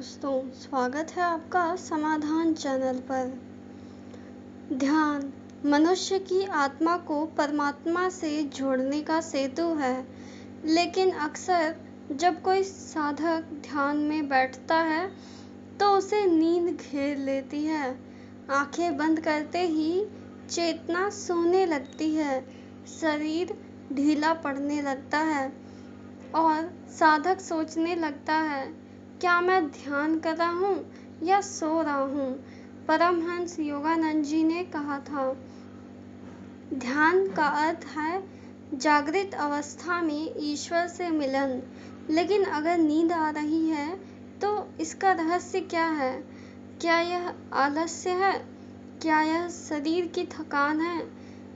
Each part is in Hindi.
दोस्तों, स्वागत है आपका समाधान चैनल पर। ध्यान मनुष्य की आत्मा को परमात्मा से जोड़ने का सेतु है, लेकिन अक्सर जब कोई साधक ध्यान में बैठता है तो उसे नींद घेर लेती है। आंखें बंद करते ही चेतना सोने लगती है, शरीर ढीला पड़ने लगता है और साधक सोचने लगता है, क्या मैं ध्यान कर रहा हूँ या सो रहा हूँ। परमहंस योगानंद जी ने कहा था, ध्यान का अर्थ है जागृत अवस्था में ईश्वर से मिलन। लेकिन अगर नींद आ रही है तो इसका रहस्य क्या है? क्या यह आलस्य है? क्या यह शरीर की थकान है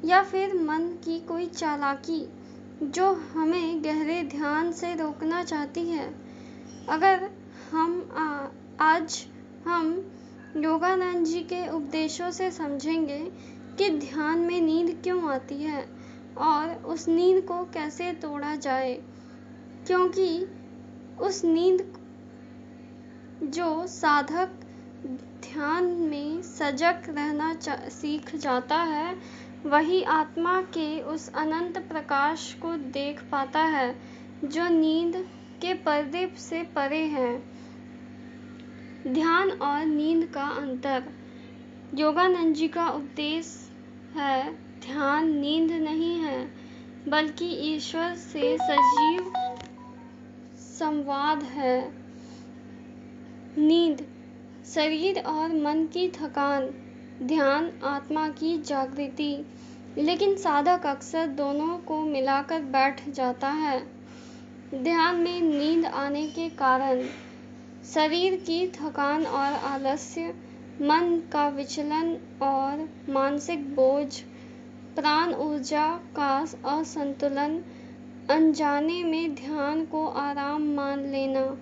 या फिर मन की कोई चालाकी जो हमें गहरे ध्यान से रोकना चाहती है? अगर आज हम योगानंद जी के उपदेशों से समझेंगे कि ध्यान में नींद क्यों आती है और उस नींद को कैसे तोड़ा जाए, क्योंकि उस नींद जो साधक ध्यान में सजग रहना सीख जाता है, वही आत्मा के उस अनंत प्रकाश को देख पाता है जो नींद के पर्दे से परे है। ध्यान और नींद का अंतर। योगानंद जी का उपदेश है, ध्यान नींद नहीं है बल्कि ईश्वर से सजीव संवाद है। नींद शरीर और मन की थकान, ध्यान आत्मा की जागृति। लेकिन साधक अक्सर दोनों को मिलाकर बैठ जाता है। ध्यान में नींद आने के कारण शरीर की थकान और आलस्य, मन का विचलन और मानसिक बोझ, प्राण ऊर्जा का असंतुलन, अनजाने में ध्यान को आराम मान लेना।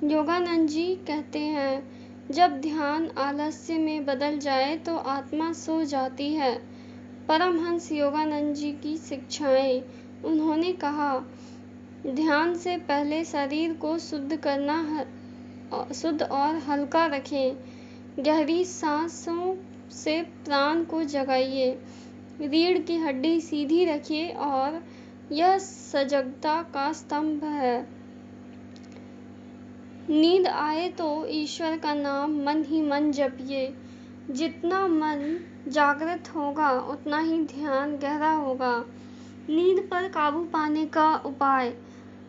योगानंद जी कहते हैं, जब ध्यान आलस्य में बदल जाए तो आत्मा सो जाती है। परमहंस योगानंद जी की शिक्षाएं। उन्होंने कहा, ध्यान से पहले शरीर को शुद्ध और हल्का रखें। गहरी सांसों से प्राण को जगाइए। रीढ़ की हड्डी सीधी रखिए और यह सजगता का स्तंभ है। नींद आए तो ईश्वर का नाम मन ही मन जपिए। जितना मन जागृत होगा उतना ही ध्यान गहरा होगा। नींद पर काबू पाने का उपाय।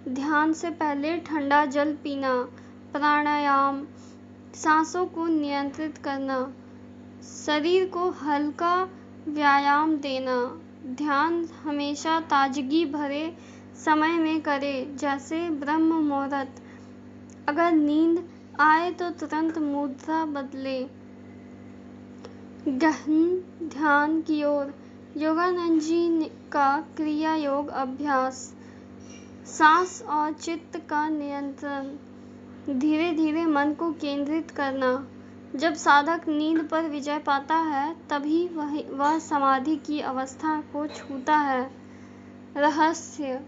ध्यान से पहले ठंडा जल पीना, प्राणायाम, सांसों को नियंत्रित करना, शरीर को हल्का व्यायाम देना। ध्यान हमेशा ताजगी भरे समय में करें, जैसे ब्रह्म मुहूर्त। अगर नींद आए तो तुरंत मुद्रा बदले। गहन ध्यान की ओर। योगानंद जी का क्रिया योग अभ्यास। सांस और चित्त का नियंत्रण। धीरे धीरे मन को केंद्रित करना। जब साधक नींद पर विजय पाता है तभी वह समाधि की अवस्था को छूता है। रहस्य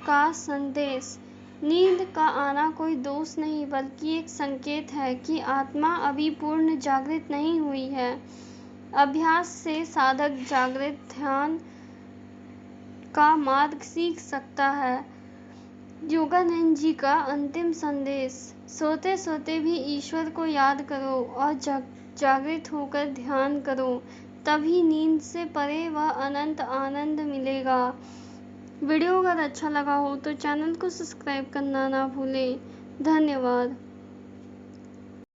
का संदेश। नींद का आना कोई दोष नहीं बल्कि एक संकेत है कि आत्मा अभी पूर्ण जागृत नहीं हुई है। अभ्यास से साधक जागृत ध्यान का मार्ग सीख सकता है। योगानंद जी का अंतिम संदेश। सोते सोते भी ईश्वर को याद करो और जागृत होकर ध्यान करो, तभी नींद से परे वह अनंत आनंद मिलेगा। वीडियो अगर अच्छा लगा हो तो चैनल को सब्सक्राइब करना ना भूलें। धन्यवाद।